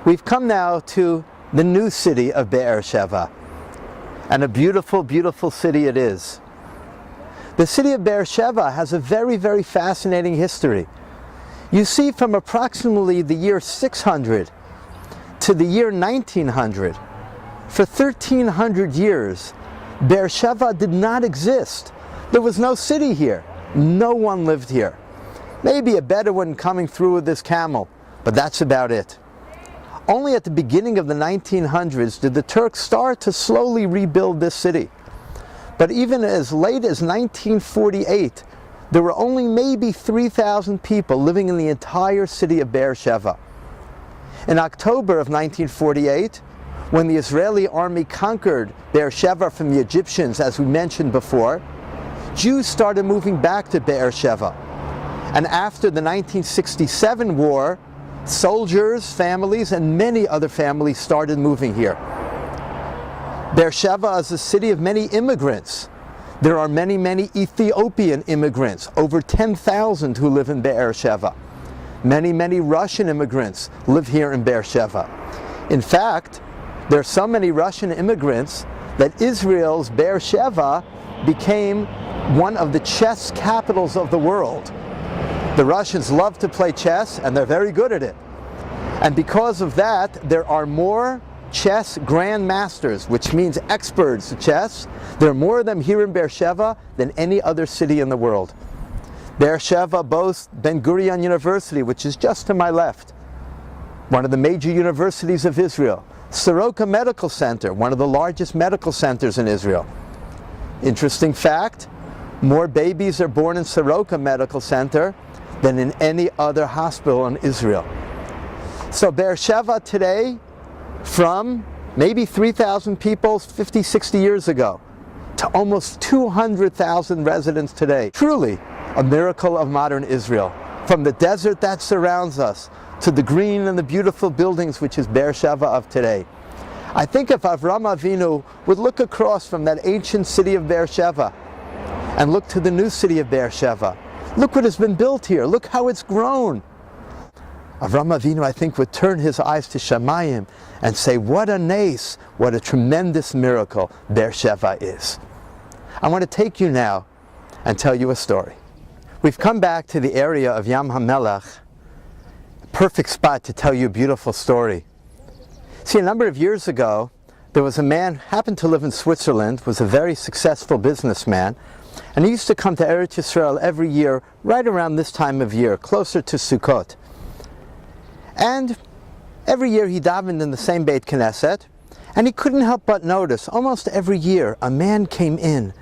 We've come now to the new city of Sheva, and a beautiful, beautiful city it is. The city of Sheva has a very, very fascinating history. You see, from approximately the year 600 to the year 1900, for 1300 years, Sheva did not exist. There was no city here. No one lived here. Maybe a Bedouin coming through with his camel, but that's about it. Only at the beginning of the 1900s did the Turks start to slowly rebuild this city. But even as late as 1948, there were only maybe 3,000 people living in the entire city of Sheva. In October of 1948, when the Israeli army conquered Sheva from the Egyptians, as we mentioned before, Jews started moving back to Sheva. And after the 1967 war, soldiers, families, and many other families started moving here. Sheva is a city of many immigrants. There are many, many Ethiopian immigrants, over 10,000 who live in Sheva. Many, many Russian immigrants live here in Sheva. In fact, there are so many Russian immigrants that Israel's Sheva became one of the chess capitals of the world. The Russians love to play chess, and they're very good at it. And because of that, there are more chess grandmasters, which means experts at chess. There are more of them here in Sheva than any other city in the world. Sheva boasts Ben Gurion University, which is just to my left, one of the major universities of Israel. Soroka Medical Center, one of the largest medical centers in Israel. Interesting fact, more babies are born in Soroka Medical Center than in any other hospital in Israel. So Sheva today, from maybe 3,000 people 50, 60 years ago, to almost 200,000 residents today. Truly a miracle of modern Israel. From the desert that surrounds us, to the green and the beautiful buildings which is Sheva of today. I think if Avram Avinu would look across from that ancient city of Sheva and look to the new city of Sheva, look what has been built here. Look how it's grown. Avram Avinu, I think, would turn his eyes to Shamayim and say, what a nace, what a tremendous miracle Sheva is. I want to take you now and tell you a story. We've come back to the area of Yam HaMelech, perfect spot to tell you a beautiful story. See, a number of years ago, there was a man, happened to live in Switzerland, was a very successful businessman, and he used to come to Eretz Yisrael every year, right around this time of year, closer to Sukkot. And every year he davened in the same Beit Knesset, and he couldn't help but notice, almost every year, a man came in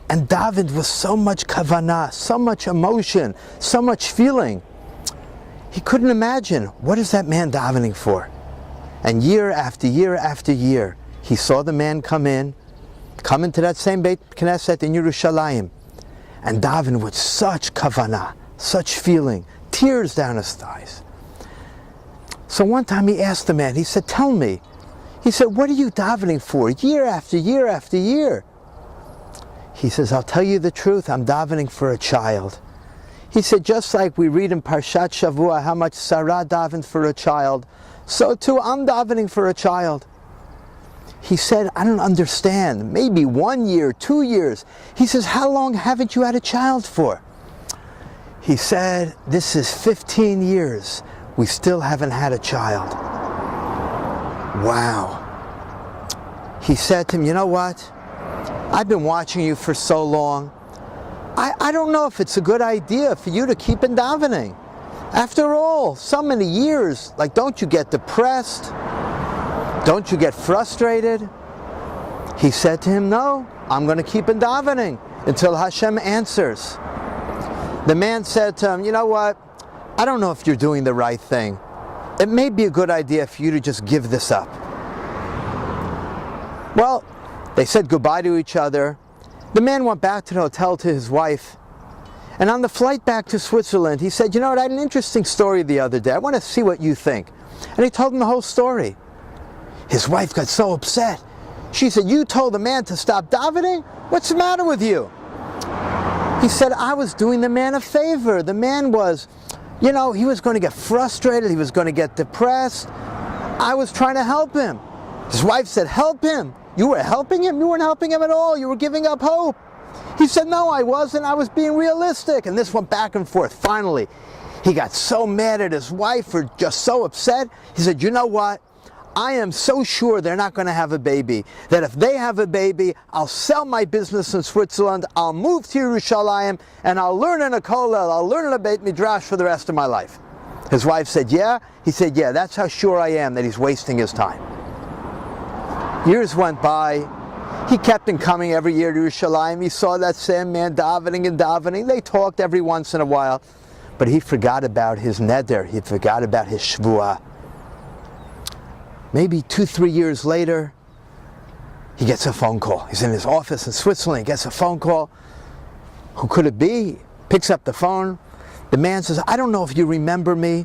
and davened with so much kavanah, so much emotion, so much feeling. He couldn't imagine, what is that man davening for? And year after year after year, he saw the man come into that same Beit Knesset in Yerushalayim, and daven with such kavanah, such feeling, tears down his thighs. So one time he asked the man, he said, tell me, he said, what are you davening for year after year after year? He says, I'll tell you the truth, I'm davening for a child. He said, just like we read in Parashat Shavua how much Sarah davened for a child, so too I'm davening for a child. He said, I don't understand, maybe 1 year, 2 years. He says, how long haven't you had a child for? He said, this is 15 years. We still haven't had a child. Wow. He said to him, you know what? I've been watching you for so long. I don't know if it's a good idea for you to keep in davening. After all, so many years, like, don't you get depressed? Don't you get frustrated? He said to him, no, I'm going to keep in davening until Hashem answers. The man said to him, you know what? I don't know if you're doing the right thing. It may be a good idea for you to just give this up. Well, they said goodbye to each other. The man went back to the hotel to his wife. And on the flight back to Switzerland, he said, you know what, I had an interesting story the other day. I want to see what you think. And he told him the whole story. His wife got so upset. She said, you told the man to stop davening? What's the matter with you? He said, I was doing the man a favor. The man was, you know, he was going to get frustrated. He was going to get depressed. I was trying to help him. His wife said, help him. You were helping him? You weren't helping him at all. You were giving up hope. He said, no, I wasn't. I was being realistic. And this went back and forth. Finally, he got so mad at his wife for just so upset. He said, you know what? I am so sure they're not going to have a baby, that if they have a baby, I'll sell my business in Switzerland, I'll move to Yerushalayim, and I'll learn in a kollel, I'll learn in a Beit Midrash for the rest of my life. His wife said, yeah? He said, yeah, that's how sure I am that he's wasting his time. Years went by. He kept on coming every year to Yerushalayim. He saw that same man davening and davening. They talked every once in a while, but he forgot about his neder. He forgot about his shvuah. Maybe 2-3 years later, he gets a phone call. He's in his office in Switzerland. He gets a phone call. Who could it be? Picks up the phone. The man says, I don't know if you remember me,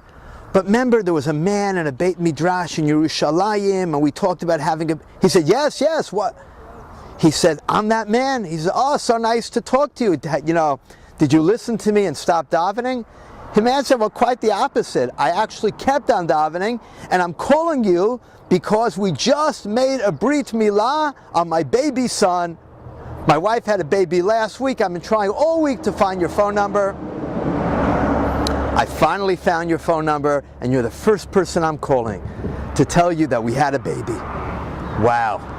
but remember there was a man in a Beit Midrash in Yerushalayim, and we talked about having a... He said, yes, what? He said, I'm that man. He said, oh, so nice to talk to you. You know, did you listen to me and stop davening? The man said, well, quite the opposite. I actually kept on davening, and I'm calling you because we just made a brit milah on my baby son. My wife had a baby last week. I've been trying all week to find your phone number. I finally found your phone number, and you're the first person I'm calling to tell you that we had a baby. Wow.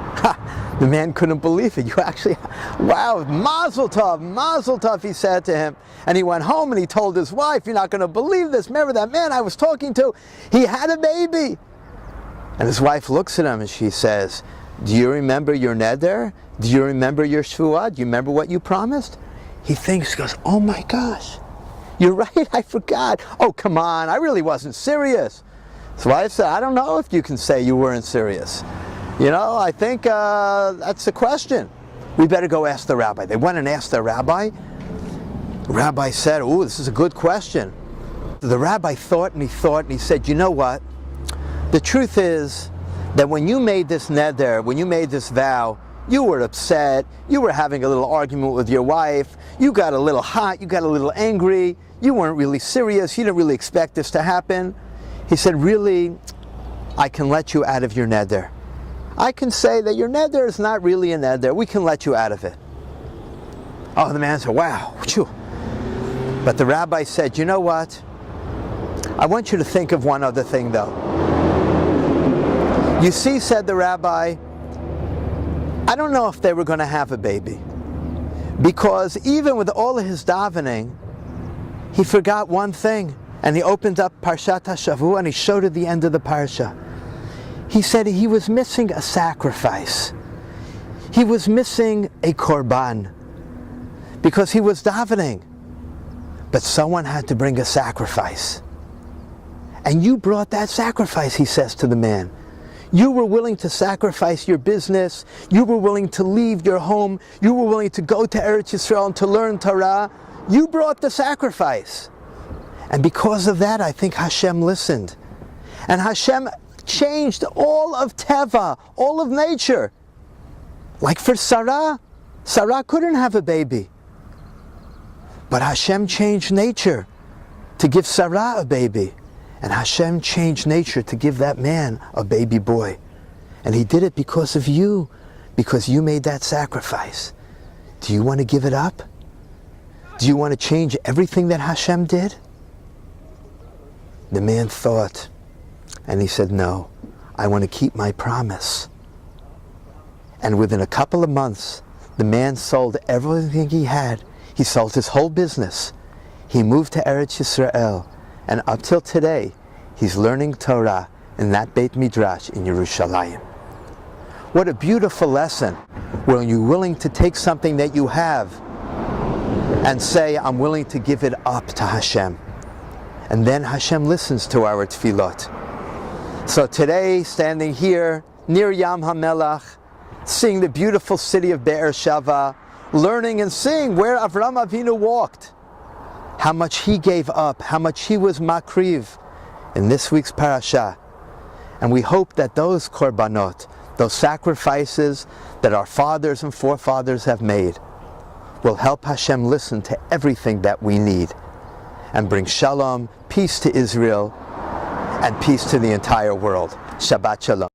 The man couldn't believe it. You actually, wow, mazel tov, he said to him. And he went home and he told his wife, you're not going to believe this. Remember that man I was talking to? He had a baby. And his wife looks at him and she says, do you remember your neder? Do you remember your shvuah? Do you remember what you promised? He thinks, goes, oh my gosh, you're right, I forgot. Oh, come on, I really wasn't serious. His wife said, I don't know if you can say you weren't serious. You know, I think that's the question. We better go ask the rabbi. They went and asked the rabbi. The rabbi said, oh, this is a good question. The rabbi thought and he said, you know what? The truth is that when you made this neder, when you made this vow, you were upset, you were having a little argument with your wife, you got a little hot, you got a little angry, you weren't really serious, you didn't really expect this to happen. He said, really, I can let you out of your neder. I can say that your neder is not really a neder. We can let you out of it. Oh, the man said, wow. Phew. But the rabbi said, you know what? I want you to think of one other thing, though. You see, said the rabbi, I don't know if they were going to have a baby. Because even with all of his davening, he forgot one thing. And he opened up Parashat HaShavua and he showed at the end of the parasha. He said he was missing a sacrifice. He was missing a korban. Because he was davening. But someone had to bring a sacrifice. And you brought that sacrifice, he says to the man. You were willing to sacrifice your business. You were willing to leave your home. You were willing to go to Eretz Yisrael and to learn Torah. You brought the sacrifice. And because of that, I think Hashem listened. And Hashem changed all of Teva, all of nature. Like for Sarah, Sarah couldn't have a baby. But Hashem changed nature to give Sarah a baby. And Hashem changed nature to give that man a baby boy. And he did it because of you, because you made that sacrifice. Do you want to give it up? Do you want to change everything that Hashem did? The man thought, and he said, no, I want to keep my promise. And within a couple of months, the man sold everything he had. He sold his whole business. He moved to Eretz Yisrael. And up till today, he's learning Torah in that Beit Midrash in Yerushalayim. What a beautiful lesson when you're willing to take something that you have and say, I'm willing to give it up to Hashem. And then Hashem listens to our tefillot. So today, standing here near Yam HaMelach, seeing the beautiful city of Be'er Sheva, learning and seeing where Avraham Avinu walked, how much he gave up, how much he was makriv in this week's parasha. And we hope that those korbanot, those sacrifices that our fathers and forefathers have made, will help Hashem listen to everything that we need and bring shalom, peace to Israel, and peace to the entire world. Shabbat Shalom.